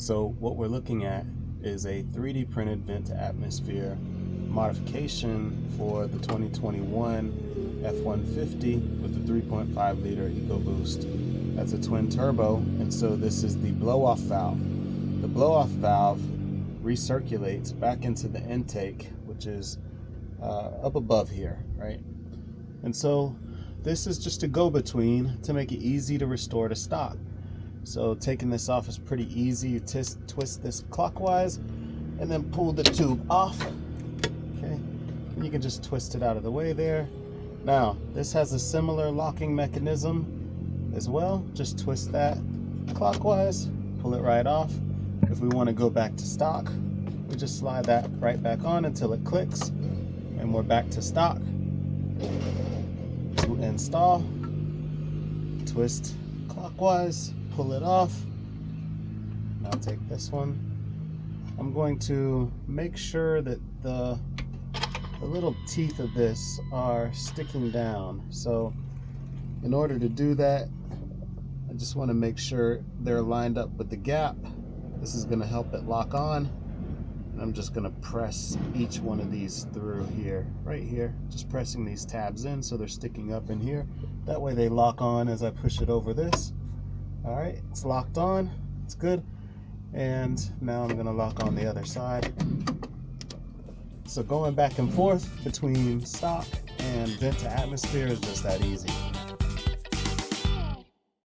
So what we're looking at is a 3D printed vent to atmosphere modification for the 2021 F150 with the 3.5 liter Ecoboost. That's a twin turbo, and so this is the blow-off valve. The blow-off valve recirculates back into the intake, which is up above here, right? And so this is just a go-between to make it easy to restore to stock. So taking this off is pretty easy. You twist this clockwise and then pull the tube off. Okay, and you can just twist it out of the way there. Now, this has a similar locking mechanism as well. Just twist that clockwise, pull it right off. If we want to go back to stock, we just slide that right back on until it clicks, and we're back to stock. To install, twist clockwise, pull it off. Now take this one. I'm going to make sure that the little teeth of this are sticking down. So in order to do that, I just want to make sure they're lined up with the gap. This is going to help it lock on. And I'm just going to press each one of these through here, right here. Just pressing these tabs in so they're sticking up in here. That way they lock on as I push it over this. All right, it's locked on, it's good. And now I'm gonna lock on the other side. So going back and forth between stock and vent to atmosphere is just that easy.